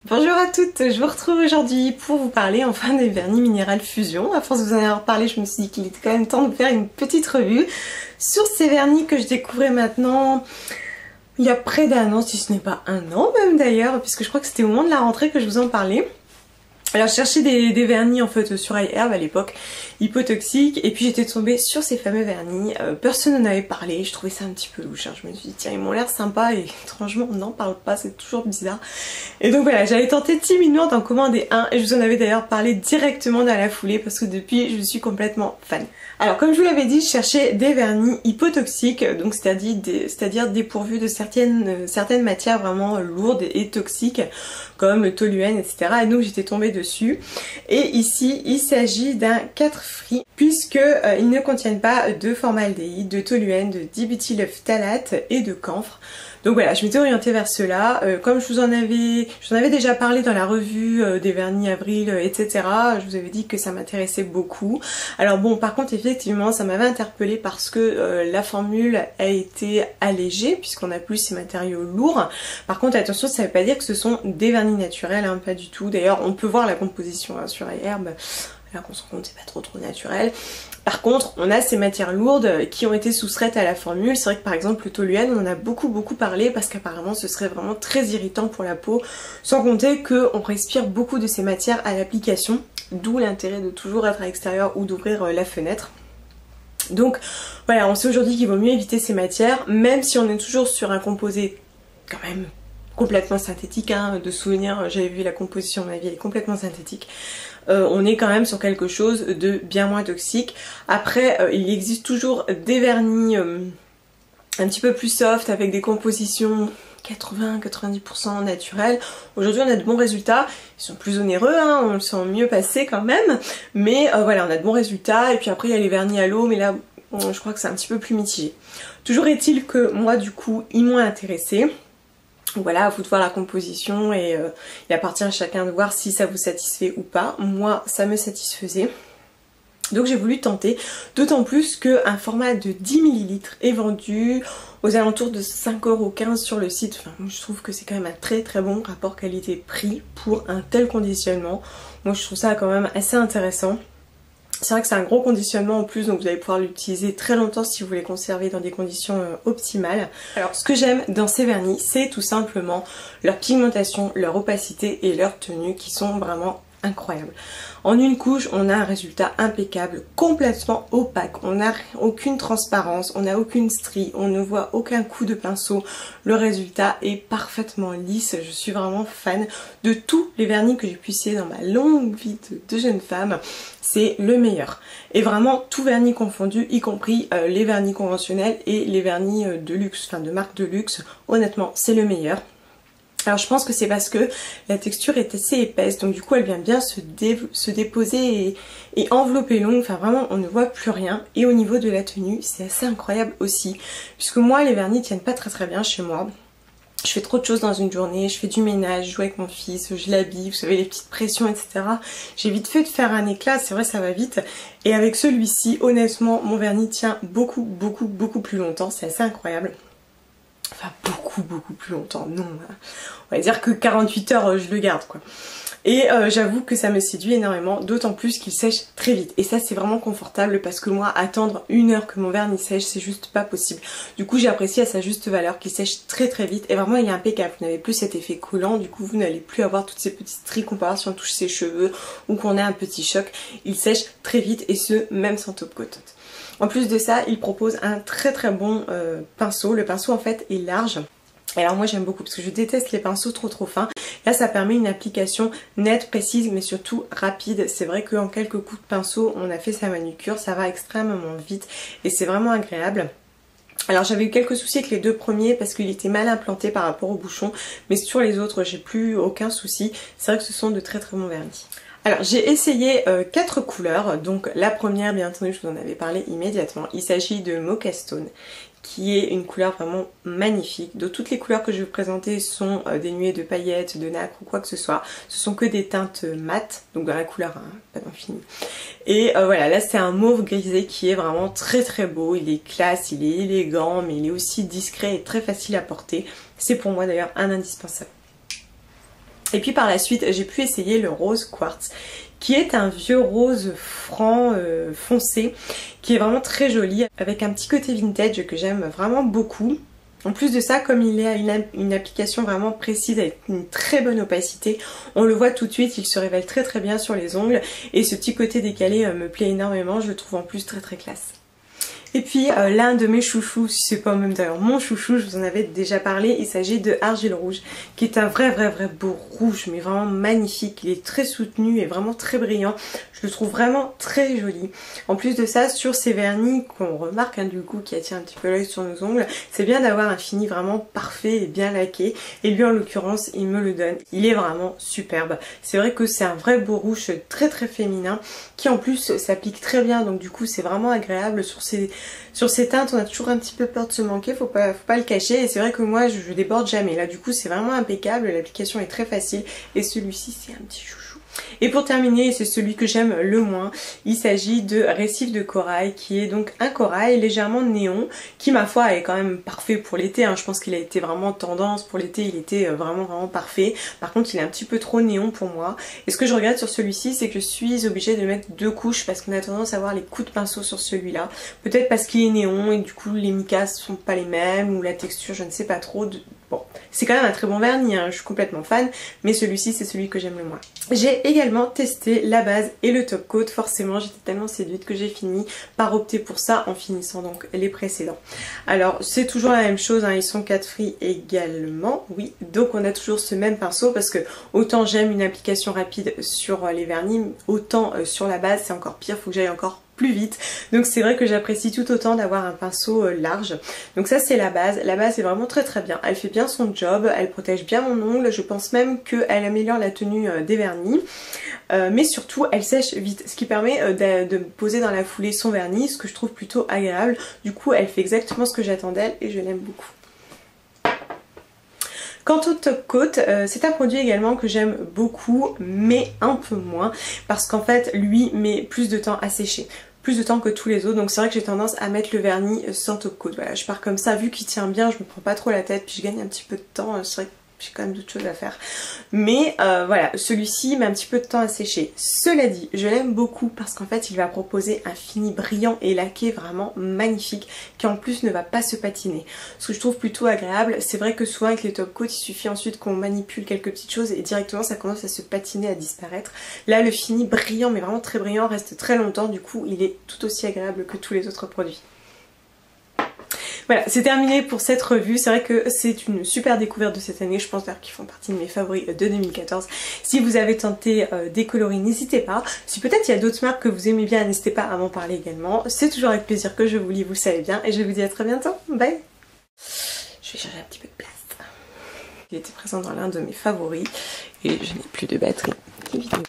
Bonjour à toutes, je vous retrouve aujourd'hui pour vous parler enfin des vernis Minéral Fusion. À force de vous en avoir parlé, je me suis dit qu'il était quand même temps de faire une petite revue sur ces vernis que je découvrais maintenant il y a près d'un an, si ce n'est pas un an même d'ailleurs, puisque je crois que c'était au moment de la rentrée que je vous en parlais. Alors je cherchais des vernis en fait sur iHerb à l'époque, hypotoxiques, et puis j'étais tombée sur ces fameux vernis, personne n'en avait parlé, je trouvais ça un petit peu louche, hein. Je me suis dit tiens ils m'ont l'air sympas et étrangement on n'en parle pas, c'est toujours bizarre. Et donc voilà, j'avais tenté timidement d'en commander un et je vous en avais d'ailleurs parlé directement dans la foulée parce que depuis je suis complètement fan. Alors comme je vous l'avais dit, je cherchais des vernis hypotoxiques, donc c'est-à-dire dépourvus de certaines matières vraiment lourdes et toxiques comme le toluène, etc. Et donc j'étais tombée dessus. Et ici, il s'agit d'un 4 free puisque ils ne contiennent pas de formaldéhyde, de toluène, de dibutyl-phtalate et de camphre. Donc voilà, je m'étais orientée vers cela. Comme j'en avais déjà parlé dans la revue des vernis avril, etc. Je vous avais dit que ça m'intéressait beaucoup. Alors bon, par contre, effectivement, ça m'avait interpellée parce que la formule a été allégée puisqu'on n'a plus ces matériaux lourds. Par contre, attention, ça ne veut pas dire que ce sont des vernis naturels, hein, pas du tout. D'ailleurs, on peut voir la composition hein, sur iHerb. Là qu'on se rend compte c'est pas trop naturel. Par contre on a ces matières lourdes qui ont été soustraites à la formule. C'est vrai que par exemple le toluène on en a beaucoup parlé parce qu'apparemment ce serait vraiment très irritant pour la peau. Sans compter qu'on respire beaucoup de ces matières à l'application. D'où l'intérêt de toujours être à l'extérieur ou d'ouvrir la fenêtre. Donc voilà, on sait aujourd'hui qu'il vaut mieux éviter ces matières. Même si on est toujours sur un composé quand même complètement synthétique, hein, de souvenir, j'avais vu la composition, à mon avis elle est complètement synthétique. On est quand même sur quelque chose de bien moins toxique. Après, il existe toujours des vernis un petit peu plus soft avec des compositions 80-90% naturelles. Aujourd'hui on a de bons résultats, ils sont plus onéreux, hein, on le sent mieux passer quand même, mais voilà, on a de bons résultats. Et puis après il y a les vernis à l'eau, mais là bon, je crois que c'est un petit peu plus mitigé. Toujours est-il que moi du coup ils m'ont intéressée. Voilà, à vous de voir la composition et il appartient à chacun de voir si ça vous satisfait ou pas. Moi, ça me satisfaisait. Donc j'ai voulu tenter, d'autant plus qu'un format de 10 ml est vendu aux alentours de 5,15 € sur le site. Enfin, moi, je trouve que c'est quand même un très bon rapport qualité-prix pour un tel conditionnement. Moi je trouve ça quand même assez intéressant. C'est vrai que c'est un gros conditionnement en plus, donc vous allez pouvoir l'utiliser très longtemps si vous voulez conserver dans des conditions optimales. Alors ce que j'aime dans ces vernis, c'est tout simplement leur pigmentation, leur opacité et leur tenue qui sont vraiment incroyables. En une couche, on a un résultat impeccable, complètement opaque, on n'a aucune transparence, on n'a aucune strie, on ne voit aucun coup de pinceau. Le résultat est parfaitement lisse, je suis vraiment fan de tous les vernis que j'ai pu essayer dans ma longue vie de jeune femme. C'est le meilleur. Et vraiment tout vernis confondu, y compris les vernis conventionnels et les vernis de luxe, enfin de marque de luxe, honnêtement c'est le meilleur. Alors je pense que c'est parce que la texture est assez épaisse, donc du coup elle vient bien se déposer et envelopper l'ongle, enfin vraiment on ne voit plus rien. Et au niveau de la tenue c'est assez incroyable aussi, puisque moi les vernis tiennent pas très bien chez moi. Je fais trop de choses dans une journée, je fais du ménage, je joue avec mon fils, je l'habille, vous savez les petites pressions etc. J'ai vite fait de faire un éclat, c'est vrai ça va vite. Et avec celui-ci honnêtement mon vernis tient beaucoup plus longtemps, c'est assez incroyable. Enfin beaucoup plus longtemps, non, on va dire que 48 heures je le garde quoi. Et j'avoue que ça me séduit énormément, d'autant plus qu'il sèche très vite. Et ça c'est vraiment confortable parce que moi attendre 1 heure que mon vernis sèche c'est juste pas possible. Du coup j'apprécie à sa juste valeur qu'il sèche très vite et vraiment il est impeccable. Vous n'avez plus cet effet collant, du coup vous n'allez plus avoir toutes ces petites stries qu'on peut avoir si on touche ses cheveux ou qu'on a un petit choc. Il sèche très vite et ce même sans top coat. En plus de ça, il propose un très bon pinceau. Le pinceau en fait est large. Et alors moi j'aime beaucoup parce que je déteste les pinceaux trop fins. Là ça permet une application nette, précise mais surtout rapide. C'est vrai qu'en quelques coups de pinceau on a fait sa manucure, ça va extrêmement vite et c'est vraiment agréable. Alors j'avais eu quelques soucis avec les deux premiers parce qu'il était mal implanté par rapport au bouchon, mais sur les autres j'ai plus aucun souci. C'est vrai que ce sont de très bons vernis. Alors j'ai essayé 4 couleurs, donc la première bien entendu je vous en avais parlé immédiatement, il s'agit de Mocha Stone qui est une couleur vraiment magnifique. De toutes les couleurs que je vais vous présenter sont dénuées de paillettes, de nacre ou quoi que ce soit. Ce sont que des teintes mates, donc dans la couleur hein, pas d'infini. Et voilà, là c'est un mauve grisé qui est vraiment très beau. Il est classe, il est élégant, mais il est aussi discret et très facile à porter. C'est pour moi d'ailleurs un indispensable. Et puis par la suite j'ai pu essayer le rose quartz, qui est un vieux rose franc foncé, qui est vraiment très joli, avec un petit côté vintage que j'aime vraiment beaucoup. En plus de ça, comme il a une application vraiment précise avec une très bonne opacité, on le voit tout de suite, il se révèle très très bien sur les ongles, et ce petit côté décalé me plaît énormément, je le trouve en plus très très classe. Et puis l'un de mes chouchous, si c'est pas même d'ailleurs mon chouchou, je vous en avais déjà parlé, il s'agit de Argile Rouge, qui est un vrai beau rouge, mais vraiment magnifique. Il est très soutenu et vraiment très brillant, je le trouve vraiment très joli. En plus de ça, sur ces vernis qu'on remarque du coup qui attirent un petit peu l'œil sur nos ongles, c'est bien d'avoir un fini vraiment parfait et bien laqué, et lui en l'occurrence il me le donne, il est vraiment superbe. C'est vrai que c'est un vrai beau rouge très féminin, qui en plus s'applique très bien, donc du coup c'est vraiment agréable. Sur ces teintes, on a toujours un petit peu peur de se manquer, faut pas le cacher, et c'est vrai que moi je déborde jamais. Là du coup c'est vraiment impeccable, l'application est très facile, et celui-ci c'est un petit chouchou. Et pour terminer, c'est celui que j'aime le moins, il s'agit de Récif de corail, qui est donc un corail légèrement néon, qui ma foi est quand même parfait pour l'été, je pense qu'il a été vraiment tendance pour l'été, il était vraiment parfait. Par contre il est un petit peu trop néon pour moi, et ce que je regrette sur celui-ci, c'est que je suis obligée de mettre 2 couches, parce qu'on a tendance à avoir les coups de pinceau sur celui-là, peut-être parce qu'il est néon et du coup les micas sont pas les mêmes, ou la texture je ne sais pas trop. Bon, c'est quand même un très bon vernis, je suis complètement fan, mais celui-ci c'est celui que j'aime le moins. J'ai également testé la base et le top coat, forcément j'étais tellement séduite que j'ai fini par opter pour ça en finissant donc les précédents. Alors c'est toujours la même chose, ils sont 4 free également, oui, donc on a toujours ce même pinceau, parce que autant j'aime une application rapide sur les vernis, autant sur la base c'est encore pire, faut que j'aille encore plus vite, donc c'est vrai que j'apprécie tout autant d'avoir un pinceau large. Donc ça c'est la base est vraiment très bien, elle fait bien son job, elle protège bien mon ongle, je pense même qu'elle améliore la tenue des vernis, mais surtout elle sèche vite, ce qui permet de poser dans la foulée son vernis, ce que je trouve plutôt agréable. Du coup elle fait exactement ce que j'attends d'elle et je l'aime beaucoup. Quant au top coat, c'est un produit également que j'aime beaucoup, mais un peu moins, parce qu'en fait lui met plus de temps à sécher, plus de temps que tous les autres, donc c'est vrai que j'ai tendance à mettre le vernis sans top coat. Voilà, je pars comme ça, vu qu'il tient bien, je me prends pas trop la tête, puis je gagne un petit peu de temps, c'est vrai que j'ai quand même d'autres choses à faire. Mais voilà, celui-ci met un petit peu de temps à sécher. Cela dit, je l'aime beaucoup parce qu'en fait il va proposer un fini brillant et laqué vraiment magnifique, qui en plus ne va pas se patiner. Ce que je trouve plutôt agréable. C'est vrai que souvent avec les top coats, il suffit ensuite qu'on manipule quelques petites choses et directement ça commence à se patiner, à disparaître. Là le fini brillant, mais vraiment très brillant, reste très longtemps, du coup il est tout aussi agréable que tous les autres produits. Voilà, c'est terminé pour cette revue. C'est vrai que c'est une super découverte de cette année. Je pense d'ailleurs qu'ils font partie de mes favoris de 2014. Si vous avez tenté des coloris, n'hésitez pas. Si peut-être il y a d'autres marques que vous aimez bien, n'hésitez pas à m'en parler également. C'est toujours avec plaisir que je vous lis, vous le savez bien. Et je vous dis à très bientôt. Bye. Je vais changer un petit peu de place. Il était présent dans l'un de mes favoris. Et je n'ai plus de batterie. Vidéo.